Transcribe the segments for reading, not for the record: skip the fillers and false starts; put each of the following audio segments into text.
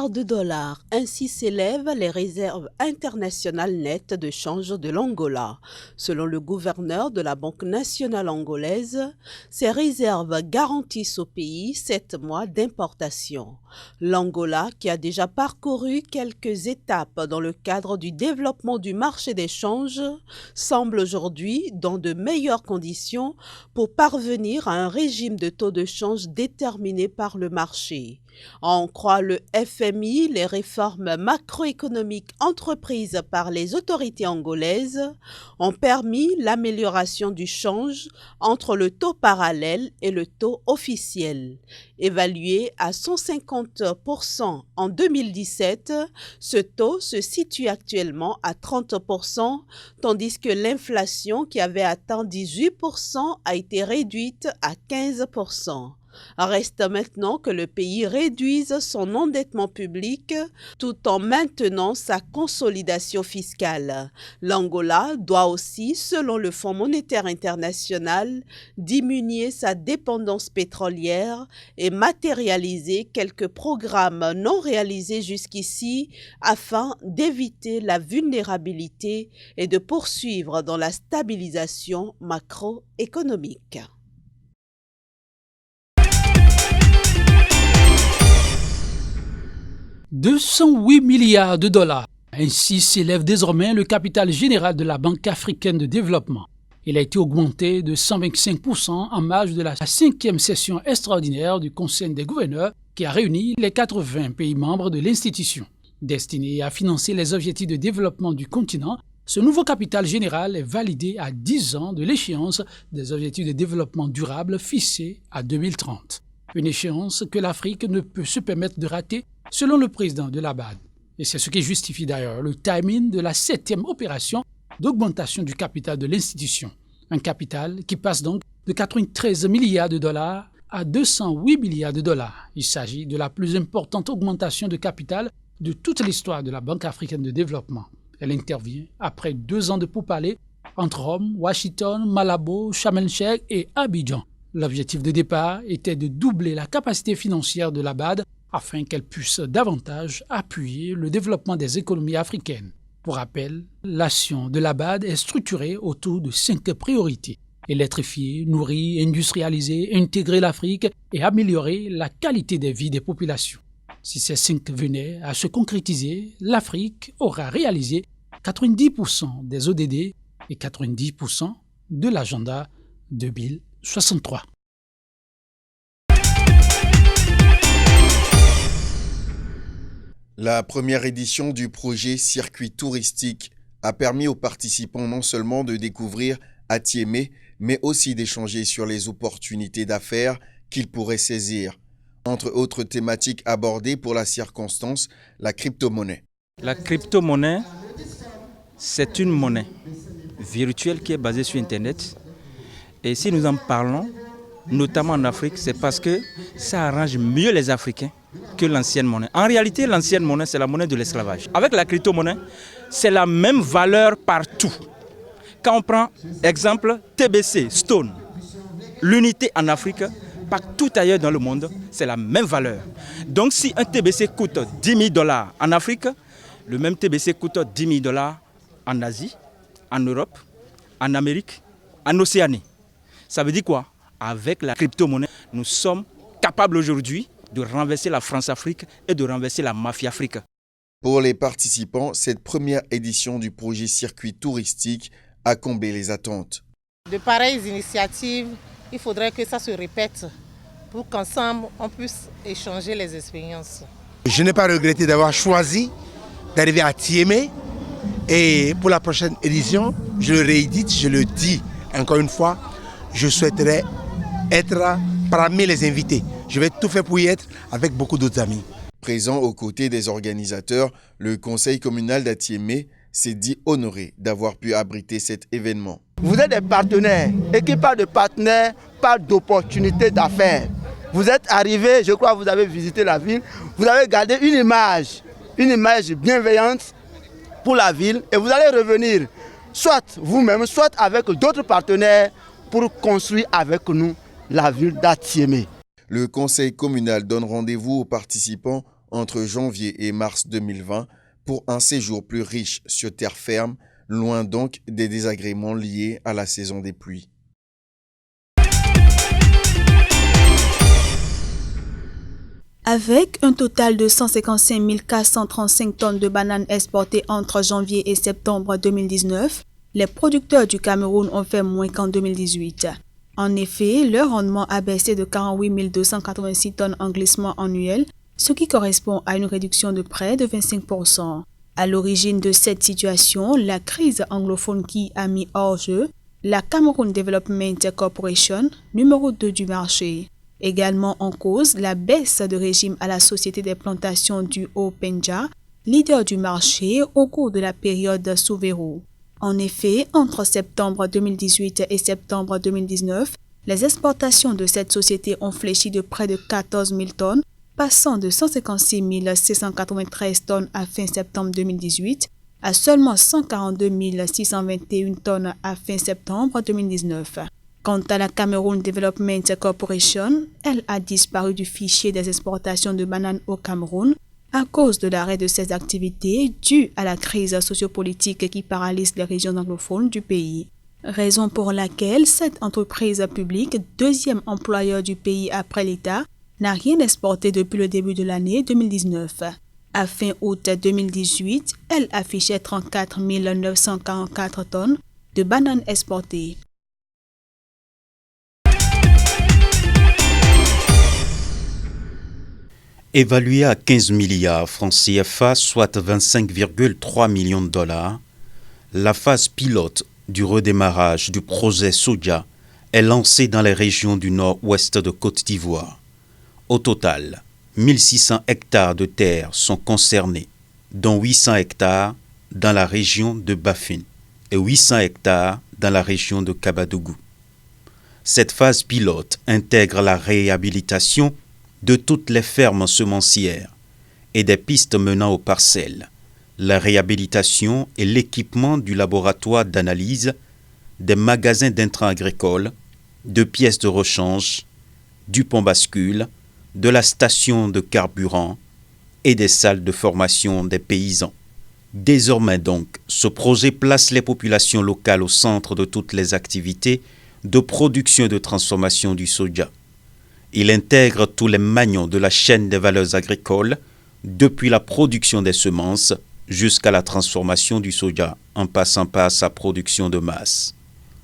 milliards de dollars. Ainsi s'élèvent les réserves internationales nettes de change de l'Angola. Selon le gouverneur de la Banque nationale angolaise, ces réserves garantissent au pays 7 mois d'importation. L'Angola, qui a déjà parcouru quelques étapes dans le cadre du développement du marché des changes, semble aujourd'hui dans de meilleures conditions pour parvenir à un régime de taux de change déterminé par le marché. À en croire le FMI, les réformes macroéconomiques entreprises par les autorités angolaises ont permis l'amélioration du change entre le taux parallèle et le taux officiel. Évalué à 150% en 2017, ce taux se situe actuellement à 30%, tandis que l'inflation qui avait atteint 18% a été réduite à 15%. Reste maintenant que le pays réduise son endettement public tout en maintenant sa consolidation fiscale. L'Angola doit aussi, selon le Fonds monétaire international, diminuer sa dépendance pétrolière et matérialiser quelques programmes non réalisés jusqu'ici afin d'éviter la vulnérabilité et de poursuivre dans la stabilisation macroéconomique. 208 milliards de dollars. Ainsi s'élève désormais le capital général de la Banque africaine de développement. Il a été augmenté de 125% en marge de la 5e session extraordinaire du Conseil des gouverneurs qui a réuni les 80 pays membres de l'institution. Destiné à financer les objectifs de développement du continent, ce nouveau capital général est validé à 10 ans de l'échéance des objectifs de développement durable fixés à 2030. Une échéance que l'Afrique ne peut se permettre de rater selon le président de la BAD. Et c'est ce qui justifie d'ailleurs le timing de la 7e opération d'augmentation du capital de l'institution. Un capital qui passe donc de 93 milliards de dollars à 208 milliards de dollars. Il s'agit de la plus importante augmentation de capital de toute l'histoire de la Banque africaine de développement. Elle intervient après 2 ans de pourparlers entre Rome, Washington, Malabo, Sharm el-Sheikh et Abidjan. L'objectif de départ était de doubler la capacité financière de la BAD afin qu'elle puisse davantage appuyer le développement des économies africaines. Pour rappel, l'action de la BAD est structurée autour de 5 priorités. Électrifier, nourrir, industrialiser, intégrer l'Afrique et améliorer la qualité de vie des populations. Si ces 5 venaient à se concrétiser, l'Afrique aura réalisé 90% des ODD et 90% de l'agenda 2063. La première édition du projet Circuit touristique a permis aux participants non seulement de découvrir Atiémé, mais aussi d'échanger sur les opportunités d'affaires qu'ils pourraient saisir. Entre autres thématiques abordées pour la circonstance, la crypto-monnaie. La crypto-monnaie, c'est une monnaie virtuelle qui est basée sur Internet. Et si nous en parlons, notamment en Afrique, c'est parce que ça arrange mieux les Africains que l'ancienne monnaie. En réalité, l'ancienne monnaie, c'est la monnaie de l'esclavage. Avec la crypto-monnaie, c'est la même valeur partout. Quand on prend exemple TBC, Stone, l'unité en Afrique, partout ailleurs dans le monde, c'est la même valeur. Donc si un TBC coûte 10 000 $ en Afrique, le même TBC coûte 10 000 $ en Asie, en Europe, en Amérique, en Océanie. Ça veut dire quoi? Avec la crypto-monnaie, nous sommes capables aujourd'hui de renverser la France-Afrique et de renverser la mafia-Afrique. Pour les participants, cette première édition du projet Circuit touristique a comblé les attentes. De pareilles initiatives, il faudrait que ça se répète pour qu'ensemble, on puisse échanger les expériences. Je n'ai pas regretté d'avoir choisi d'arriver à Atiémé. Et pour la prochaine édition, je le réédite, je le dis encore une fois, je souhaiterais être parmi les invités. Je vais tout faire pour y être avec beaucoup d'autres amis. Présent aux côtés des organisateurs, le conseil communal d'Atiémé s'est dit honoré d'avoir pu abriter cet événement. Vous êtes des partenaires et qui parle de partenaires parle d'opportunités d'affaires. Vous êtes arrivés, je crois que vous avez visité la ville, vous avez gardé une image bienveillante pour la ville et vous allez revenir soit vous-même, soit avec d'autres partenaires pour construire avec nous la ville d'Atiémé. Le conseil communal donne rendez-vous aux participants entre janvier et mars 2020 pour un séjour plus riche sur terre ferme, loin donc des désagréments liés à la saison des pluies. Avec un total de 155 435 tonnes de bananes exportées entre janvier et septembre 2019, les producteurs du Cameroun ont fait moins qu'en 2018. En effet, leur rendement a baissé de 48 286 tonnes en glissement annuel, ce qui correspond à une réduction de près de 25%. À l'origine de cette situation, la crise anglophone qui a mis hors jeu la Cameroun Development Corporation, numéro 2 du marché. Également en cause, la baisse de régime à la Société des plantations du Haut-Pendja, leader du marché au cours de la période sous verrou. En effet, entre septembre 2018 et septembre 2019, les exportations de cette société ont fléchi de près de 14 000 tonnes, passant de 156 693 tonnes à fin septembre 2018 à seulement 142 621 tonnes à fin septembre 2019. Quant à la Cameroun Development Corporation, elle a disparu du fichier des exportations de bananes au Cameroun à cause de l'arrêt de ses activités due à la crise sociopolitique qui paralyse les régions anglophones du pays. Raison pour laquelle cette entreprise publique, deuxième employeur du pays après l'État, n'a rien exporté depuis le début de l'année 2019. À fin août 2018, elle affichait 34 944 tonnes de bananes exportées. Évaluée à 15 milliards francs CFA, soit 25,3 millions de dollars, la phase pilote du redémarrage du projet Soja est lancée dans les régions du nord-ouest de Côte d'Ivoire. Au total, 1600 hectares de terre sont concernés, dont 800 hectares dans la région de Bafin et 800 hectares dans la région de Kabadougou. Cette phase pilote intègre la réhabilitation de toutes les fermes semencières et des pistes menant aux parcelles, la réhabilitation et l'équipement du laboratoire d'analyse, des magasins d'intrants agricoles, de pièces de rechange, du pont bascule, de la station de carburant et des salles de formation des paysans. Désormais donc, ce projet place les populations locales au centre de toutes les activités de production et de transformation du soja. Il intègre tous les maillons de la chaîne des valeurs agricoles, depuis la production des semences jusqu'à la transformation du soja, en passant par sa production de masse.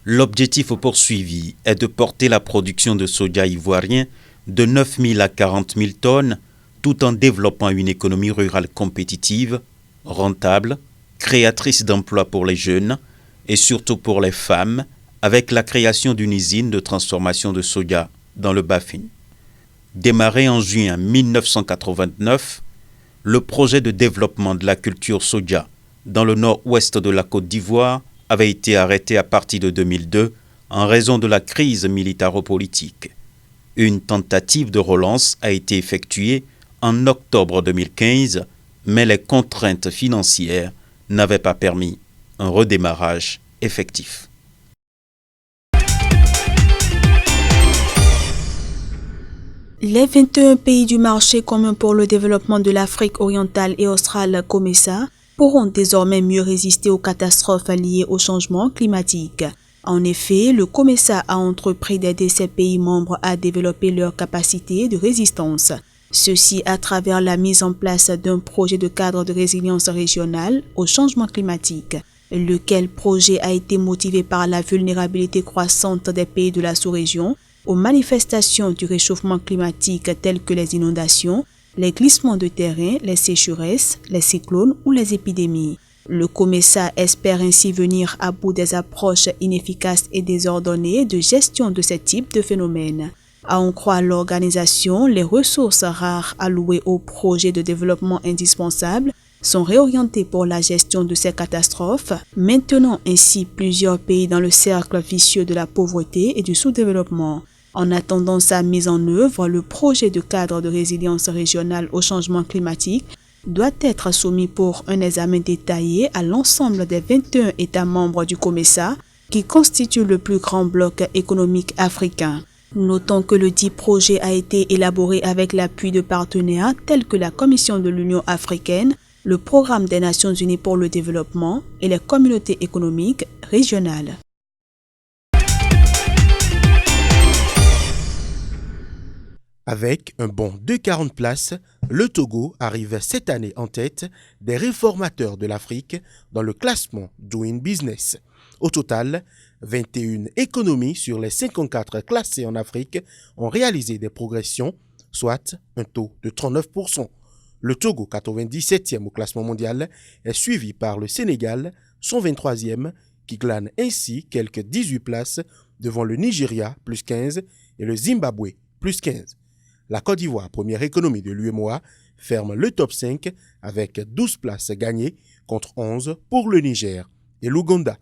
L'objectif poursuivi est de porter la production de soja ivoirien de 9 000 à 40 000 tonnes, tout en développant une économie rurale compétitive, rentable, créatrice d'emplois pour les jeunes et surtout pour les femmes, avec la création d'une usine de transformation de soja dans le Bafin. Démarré en juin 1989, le projet de développement de la culture soja dans le nord-ouest de la Côte d'Ivoire avait été arrêté à partir de 2002 en raison de la crise militaro-politique. Une tentative de relance a été effectuée en octobre 2015, mais les contraintes financières n'avaient pas permis un redémarrage effectif. Les 21 pays du marché commun pour le développement de l'Afrique orientale et australe, COMESA, pourront désormais mieux résister aux catastrophes liées au changement climatique. En effet, le COMESA a entrepris d'aider ces pays membres à développer leur capacité de résistance. Ceci à travers la mise en place d'un projet de cadre de résilience régionale au changement climatique, lequel projet a été motivé par la vulnérabilité croissante des pays de la sous-région aux manifestations du réchauffement climatique telles que les inondations, les glissements de terrain, les sécheresses, les cyclones ou les épidémies. Le COMESA espère ainsi venir à bout des approches inefficaces et désordonnées de gestion de ce type de phénomène. À en croire l'organisation, les ressources rares allouées aux projets de développement indispensables sont réorientées pour la gestion de ces catastrophes, maintenant ainsi plusieurs pays dans le cercle vicieux de la pauvreté et du sous-développement. En attendant sa mise en œuvre, le projet de cadre de résilience régionale au changement climatique doit être soumis pour un examen détaillé à l'ensemble des 21 États membres du COMESA, qui constituent le plus grand bloc économique africain. Notons que le dit projet a été élaboré avec l'appui de partenaires tels que la Commission de l'Union africaine, le Programme des Nations Unies pour le développement et les communautés économiques régionales. Avec un bond de 40 places, le Togo arrive cette année en tête des réformateurs de l'Afrique dans le classement Doing Business. Au total, 21 économies sur les 54 classées en Afrique ont réalisé des progressions, soit un taux de 39%. Le Togo, 97e au classement mondial, est suivi par le Sénégal, son 23e, qui glane ainsi quelques 18 places devant le Nigeria, plus 15, et le Zimbabwe, plus 15. La Côte d'Ivoire, première économie de l'UEMOA, ferme le top 5 avec 12 places gagnées contre 11 pour le Niger et l'Ouganda.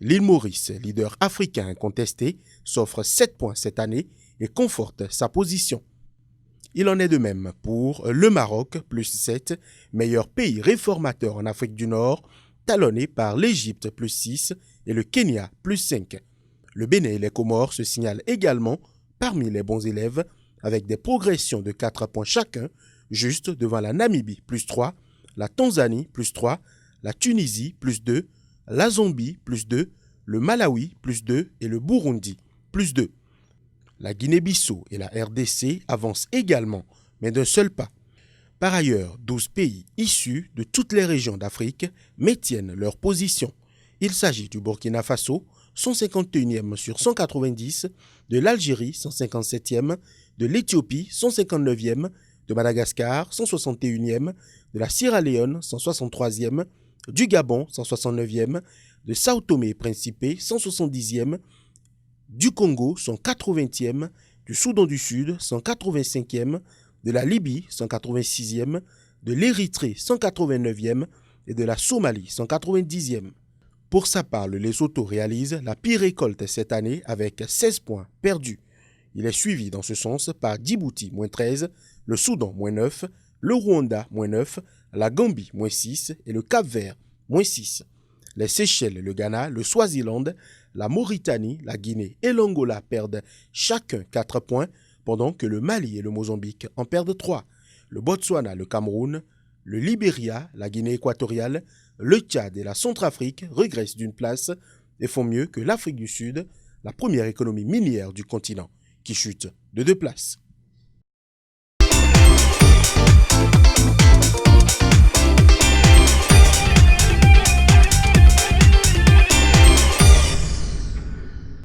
L'île Maurice, leader africain incontesté, s'offre 7 points cette année et conforte sa position. Il en est de même pour le Maroc, plus 7, meilleur pays réformateur en Afrique du Nord, talonné par l'Égypte, plus 6, et le Kenya, plus 5. Le Bénin et les Comores se signalent également parmi les bons élèves, avec des progressions de 4 points chacun, juste devant la Namibie, plus 3, la Tanzanie, plus 3, la Tunisie, plus 2, la Zambie, plus 2, le Malawi, plus 2 et le Burundi, plus 2. La Guinée-Bissau et la RDC avancent également, mais d'un seul pas. Par ailleurs, 12 pays issus de toutes les régions d'Afrique maintiennent leur position. Il s'agit du Burkina Faso, 151e sur 190, de l'Algérie, 157e, de l'Éthiopie, 159e, de Madagascar, 161e, de la Sierra Leone, 163e, du Gabon, 169e, de Sao Tomé et Principe, 170e, du Congo, 180e, du Soudan du Sud, 185e, de la Libye, 186e, de l'Érythrée, 189e, et de la Somalie, 190e. Pour sa part, le Lesotho réalise la pire récolte cette année avec 16 points perdus. Il est suivi dans ce sens par Djibouti, moins 13, le Soudan, moins 9, le Rwanda, moins 9, la Gambie, moins 6 et le Cap-Vert, moins 6. Les Seychelles, le Ghana, le Swaziland, la Mauritanie, la Guinée et l'Angola perdent chacun 4 points, pendant que le Mali et le Mozambique en perdent 3. Le Botswana, le Cameroun, le Libéria, la Guinée équatoriale, le Tchad et la Centrafrique régressent d'une place et font mieux que l'Afrique du Sud, la première économie minière du continent, qui chute de 2 places.